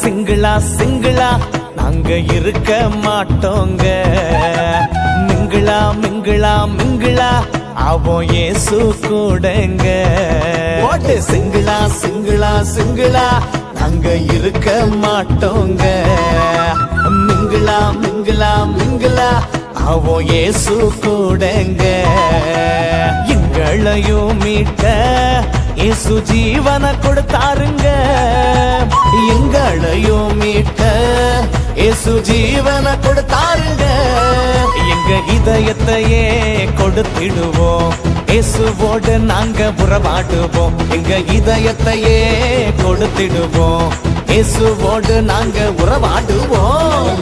சிங்கிளா சிங்கிளா நாங்க இருக்க மாட்டோங்க. மிங்கிளா மிங்கிளா மிங்கிளா அவன் இயேசு கூடங்க. போட்டு சிங்கிளா சிங்கிளா சிங்கிளா நாங்க இருக்க மாட்டோங்க. மிங்கிளா மிங்கிளா மிங்கிளா அவன் இயேசு கூடங்க. எங்களையும் மீட்ட இயேசு ஜீவனை கொடுத்தாருங்க. எங்களையும் மீட்ட இயேசு ஜீவனை கொடுத்தாருங்க. எங்க இதயத்தையே கொடுத்திடுவோம், இயேசுவோடு நாங்க உறவாடுவோம். எங்க இதயத்தையே கொடுத்திடுவோம், இயேசுவோடு நாங்க உறவாடுவோம்.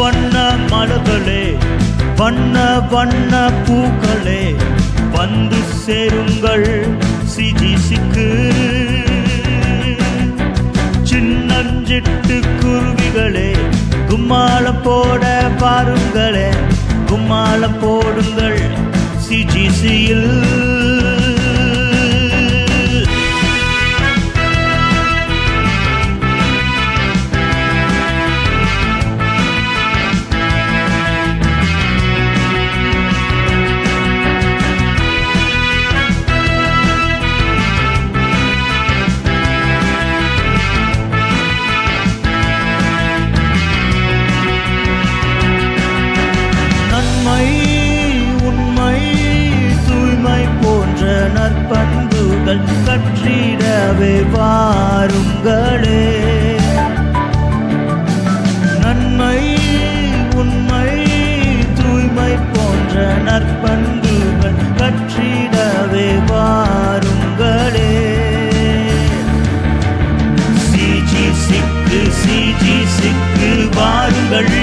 வண்ண மலர்களே, வண்ண வண்ண பூக்களே, வந்து சேருங்கள் சிஜிசிக்கு. சின்னஞ்சிட்டு குருவிகளே, கும்மாளம் போட பாருங்களே, கும்மாளம் போடுங்கள் சிஜிசியில். நற்பண்புகள் கற்றிடவே வாருங்களே. நன்மை உண்மை தூய்மை போன்ற நற்பண்புகள் கற்றிடவே வாருங்களே. சிஜிசிக்கு வாருங்கள்.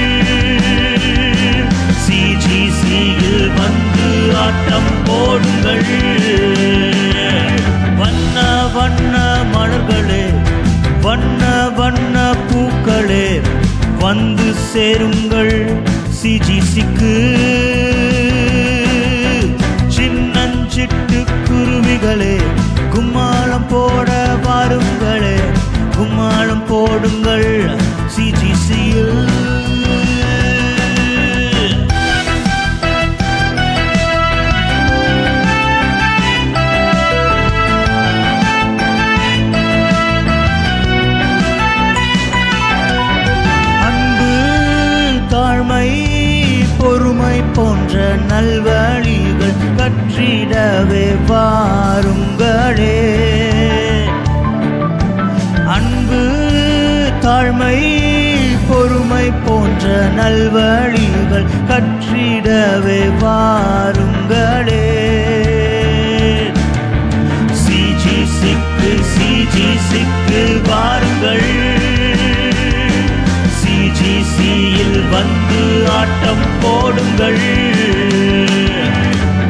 சிஜிசியில் வந்து ஆட்டம் போடுங்கள். வண்ண வண்ண மலர்களே, வண்ண வண்ண பூக்களே, வந்து சேருங்கள் சிஜிசிக்கு. சின்னஞ்சிட்டு குருவிகளே, கும்மாளம் போட வாருங்களே, கும்மாளம் போடுங்கள் சிஜிசியில். பொறுமை போன்ற நல்வழிகள் கற்றிடவே வாருங்களே. அன்பு தாழ்மை பொறுமை போன்ற நல்வழிகள் கற்றிடவே வாருங்களே. சிஜிசிக்கு வாருங்கள். சிஜிசியில் வந்து ஆட்டம் போடுங்கள்.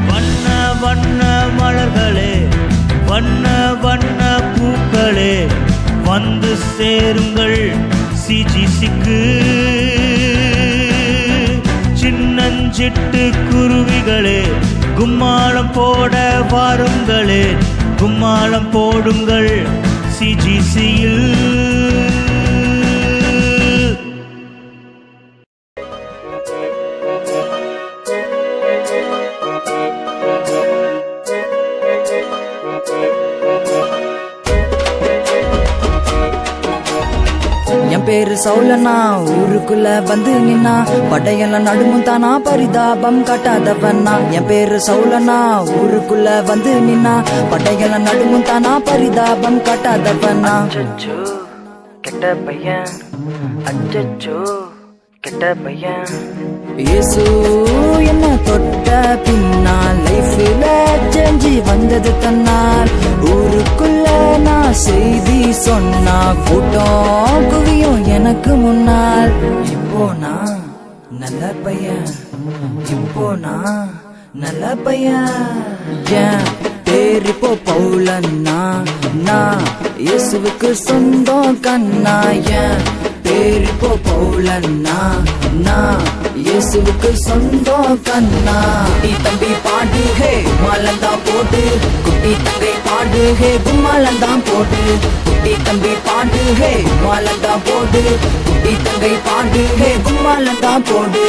வண்ண வண்ண மலர்களே, வண்ண வண்ண பூக்களே, வந்து சேருங்கள் சிஜிசிக்கு. சின்னஞ்சிட்டு குருவிகளே, கும்மாளம் போட வாருங்களே, கும்மாளம் போடுங்கள் சிஜிசியில். என் பேரு சௌலனா, ஊருக்குள்ள வந்து நின்னா படையெல்லாம் நடுமும் தானா, பரிதாபம் காட்டாதவனா. என் பேரு சௌலனா, ஊருக்குள்ள வந்து நின்னா படையெல்லாம் நடுமும் தானா, பரிதாபம் காட்டாதவனா. கெட்ட பையன், அச்சச்சோ கெட்ட பையன். இயேசு என்ன தொட்ட பின்னால் லைஃப்ல செஞ்சு வந்தது தன்னால். ஊருக்குள்ள நான் செய்தி சொன்னா கூட்டம் குவியும் எனக்கு முன்னால். இப்போ நான் நல்ல பையன், இப்போ நான் நல்ல பையன். ஏன் பேர் இப்போ பவுலன்னா, நான் இயேசுவுக்கு சொந்தம் கண்ணா. ஏன் பேர் இப்போ பவுலன்னா, நான் இயேசுவுக்கு சொந்தம் கண்ணா. குட்டி தம்பி பாடு ஹே கும்மாலந்தான் போடு, குட்டி தங்கை பாடு ஹே கும்மாலந்தான் போடு. குட்டி தம்பி பாடு ஹே கும்மாலந்தான் போடு, குட்டி தங்கை பாடு ஹே கும்மாலந்தான் போடு.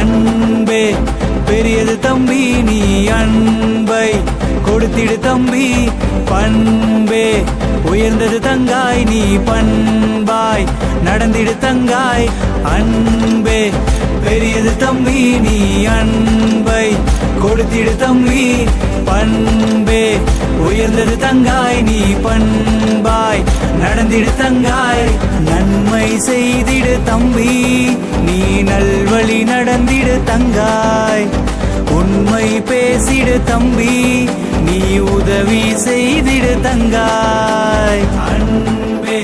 அன்பே பெரியது தம்பி, நீ அன்பை கொடுத்திடு தம்பி. பண்பே உயர்ந்தது தங்காய், நீ பண்பாய் நடந்திடு தங்காய். அன்பே பெரியது தம்பி, நீ அன்பை கொடுத்திடு தம்பி. பண்பே உயர்ந்தது தங்காய், நீ பண்பாய் நடந்திடு தங்காய். நன்மை செய்திடு தம்பி, நீ நல்வழி நடந்திடு தங்காய். உண்மை பேசிடு தம்பி, நீ உதவி செய்திடு தங்காய். அன்பே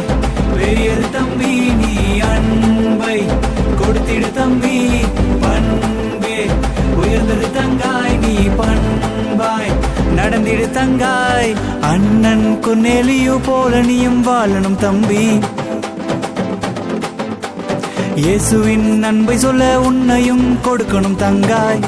பெரியது தம்பி, நீ அன்பை கொடுத்திடு தம்பி. பண்பே உயர்ந்தது தங்காய், நீ பண்பாய் நடந்திடு தங்காய். அண்ணன் கொன்னேலியோ போல நீயும் வாழணும் தம்பி. இயேசுவின் அன்பை சொல்ல உன்னையும் கொடுக்கணும் தங்காய்.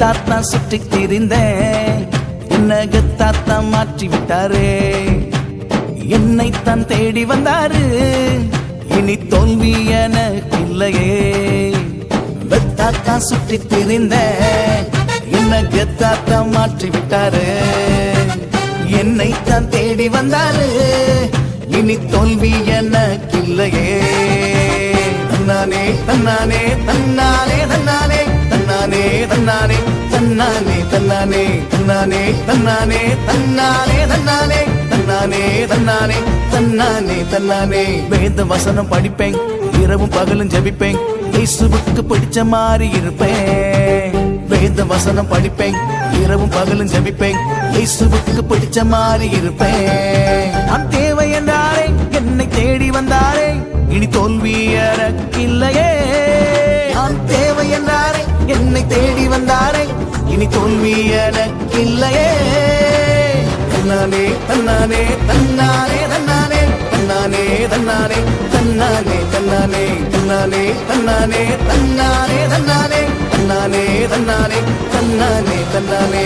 தாத்தா சுற்றி திரிந்தேன், என்ன கத்தாத்தா மாற்றி விட்டாரே. என்னைத்தான் தேடி வந்தாரு, இனி தோல்வி எனக்கு இல்லையே. பெத்தாத்தா சுற்றி திரிந்தேன், என்ன கத்தாத்தா மாற்றி விட்டாரு. என்னைத்தான் தேடி வந்தாரு, இனி தோல்வி எனக்கு இல்லையே. தன்னானே தன்னானே தன்னானே தன்னானே தன்னானே தன்னானே தன்னானே தன்னானே தன்னானே தன்னானே தன்னானே தன்னானே தன்னானே தன்னானே தன்னானே தன்னானே. வேத வசனம் படிப்பேன், இரவும் பகலும் ஜெபிப்பேன், இயேசுவுக்கு பிடிச்ச மாதிரி இருப்பேன். வேத வசனம் படிப்பேன், இரவும் பகலும் ஜெபிப்பேன், இயேசுவுக்கு பிடிச்ச மாதிரி இருப்பேன். நான் தேவை என்றாரே, என்னை தேடி வந்தாரே, இனி தோல்வி எனக்கில்லையே. நான் தேவை என்றாரே, என்னை தேடி வந்தாரே, இனி தோல்வி எனக்கில்லையே. தன்னானே தன்னானே தன்னானே தன்னானே தன்னானே தன்னானே தன்னானே தன்னானே தன்னானே தன்னானே தன்னானே தன்னானே தன்னானே தன்னானே தன்னானே தன்னானே.